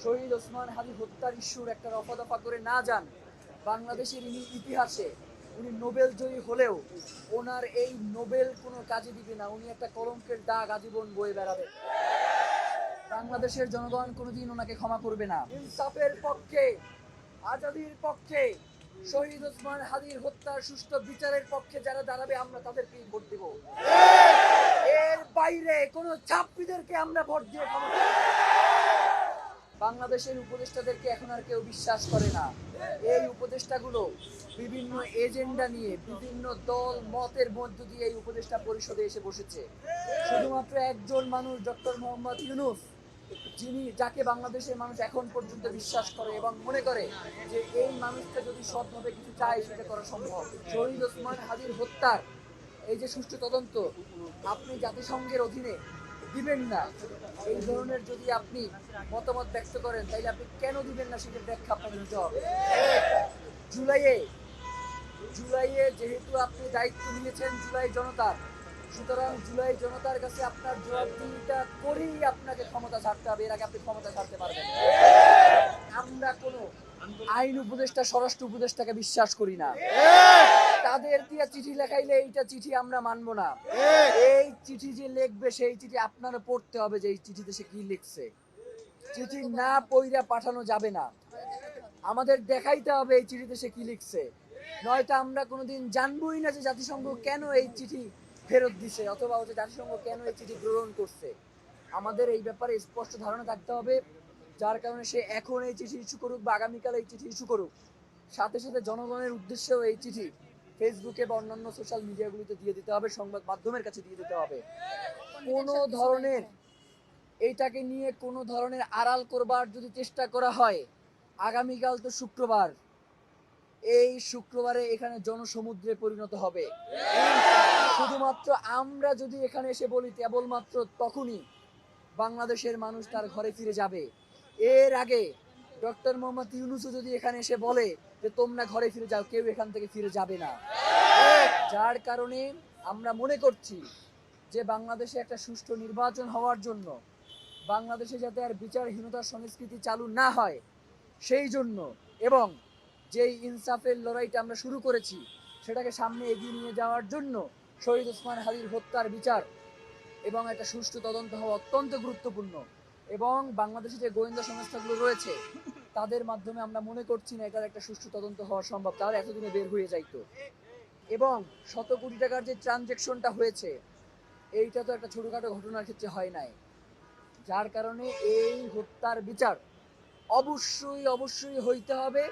শহীদ ওসমান হাদি হত্যার ইস্যুর একটা রফাদফা করে না যান, বাংলাদেশের ইতিহাসে উনি নোবেল জয়ী হলেও ওনার এই নোবেল কোনো কাজে দিবে না। উনি একটা কলঙ্কের দাগ আজীবন বয়ে বেড়াবে। বাংলাদেশের জনগণ কোনোদিন ওনাকে ক্ষমা করবে না। ইনসাফের পক্ষে, আজাদির পক্ষে, শহীদ ওসমান হাদির হত্যার সুষ্ঠু বিচারের পক্ষে যারা দাঁড়াবে আমরা তাদেরকেই ভোট দেব। এর বাইরে কোনো ছাত্রীদেরকে আমরা ভোট দিয়ে ক্ষমতা। বাংলাদেশের উপদেষ্টাদেরকে এখন আর কেউ বিশ্বাস করে না। এই উপদেষ্টাগুলো বিভিন্ন এজেন্ডা নিয়ে বিভিন্ন দল মতের মধ্য দিয়ে এই উপদেষ্টা পরিষদে এসে বসেছে। শুধুমাত্র একজন মানুষ, ডক্টর মোহাম্মদ ইউনূস, যাকে বাংলাদেশের মানুষ এখন পর্যন্ত বিশ্বাস করে এবং মনে করে যে এই মানুষটা যদি সৎভাবে কিছু চায় সেটা করা সম্ভব। শহীদ ওসমান হাদির হত্যার এই যে সুষ্ঠু তদন্ত আপনি জাতিসংঘের অধীনে দিবেন না, এই ধরনের যদি আপনি মতামত ব্যক্ত করেন তাইলে আপনি কেন দিবেন না সেটার ব্যাখ্যা আপনাকে দিতে হবে। জুলাইয়ে যেহেতু আপনি দায়িত্ব নিয়েছেন জুলাই জনতার, সুতরাং জুলাই জনতার কাছে আপনার জবাবদিহিতা করেই আপনাকে ক্ষমতা ছাড়তে হবে। এর আগে আপনি ক্ষমতা ছাড়তে পারবেন না। আমরা কোনো আইন উপদেষ্টা, স্বরাষ্ট্র উপদেষ্টাকে বিশ্বাস করি না। তাদের দিয়ে চিঠি লেখাইলে এইটা চিঠি আমরা মানবো না। এই চিঠি যে লিখবে সেই চিঠি আপনারা পড়তে হবে যে এই চিঠিতে সে কি লিখছে। চিঠি না পড়া পাঠানো যাবে না। আমাদের দেখাইতে হবে এই চিঠিতে সে কি লিখছে, নয়তো আমরা কোনোদিন জানবোই না যে জাতিসংঘ কেন এই চিঠি ফেরত দিছে অথবা জাতিসংঘ কেন এই চিঠি গ্রহণ করছে। আমাদের এই ব্যাপারে স্পষ্ট ধারণা থাকতে হবে, যার কারণে সে এখন এই চিঠি ইস্যু করুক বা আগামীকাল এই চিঠি ইস্যু করুক, সাথে সাথে জনগণের উদ্দেশ্যেও এই চিঠি ফেসবুকে বা অন্যান্য সোশ্যাল মিডিয়াগুলিতে দিয়ে দিতে হবে, সংবাদ মাধ্যমের কাছে দিয়ে দিতে হবে। কোনো ধরনের এইটাকে নিয়ে কোনো ধরনের আড়াল করবার যদি চেষ্টা করা হয়, আগামীকাল তো শুক্রবার, এই শুক্রবারে এখানে জনসমুদ্রে পরিণত হবে। শুধুমাত্র আমরা যদি এখানে এসে বলি কেবলমাত্র তখনই বাংলাদেশের মানুষ তার ঘরে ফিরে যাবে। এর আগে ডক্টর মোহাম্মদ ইউনূসও যদি এখানে এসে বলে যে তোমরা ঘরে ফিরে যাও, কেউ এখান থেকে ফিরে যাবে না। যার কারণে আমরা মনে করছি যে বাংলাদেশে একটা সুষ্ঠু নির্বাচন হওয়ার জন্য, বাংলাদেশে যাতে আর বিচারহীনতার সংস্কৃতি চালু না হয় সেই জন্য, এবং যেই ইনসাফের লড়াইটা আমরা শুরু করেছি সেটাকে সামনে এগিয়ে নিয়ে যাওয়ার জন্য শহীদ ওসমান হাদির হত্যার বিচার এবং একটা সুষ্ঠু তদন্ত হওয়া অত্যন্ত গুরুত্বপূর্ণ। এবং বাংলাদেশে যে গোয়েন্দা সংস্থাগুলো রয়েছে তাদের মাধ্যমে আমরা মনে করছি না এটার একটা সুষ্ঠু তদন্ত হওয়া সম্ভব, তারা এতদিনে বের হয়ে যাইতো। এবং 100 কোটি টাকার যে ট্রানজ্যাকশনটা হয়েছে এইটা তো একটা ছোটখাটো ঘটনার ক্ষেত্রে হয় নাই। যার কারণে এই হত্যার বিচার অবশ্যই হইতে হবে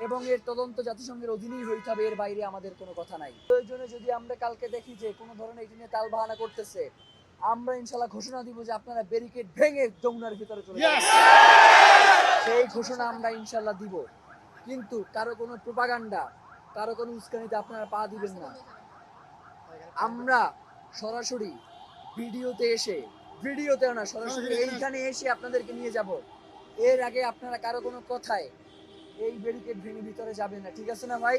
এবং এর তদন্ত জাতিসংঘের অধীনেই হইতে হবে। এর বাইরে আমাদের কোনো কথা নাই। প্রয়োজনে যদি আমরা কালকে দেখি যে কোনো ধরনের এটা নিয়ে তালবাহানা করতেছে, আমরা ইনশাল্লাহ ঘোষণা দিব যে আপনারা ব্যারিকেড ভেঙে যমুনার ভিতরে চলে যান। সেই ঘোষণা আমরা ইনশাল্লাহ দিব। কিন্তু কারো কোনো প্রোপাগান্ডা, কারো কোনো উস্কানিতে আপনারা পা দিবেন না। আমরা সরাসরি ভিডিওতেও না, সরাসরি এইখানে এসে আপনাদেরকে নিয়ে যাব। এর আগে আপনারা কারো কোনো কথায় এই ব্যারিকেড ভেঙে ভিতরে যাবেন না, ঠিক আছে না ভাই?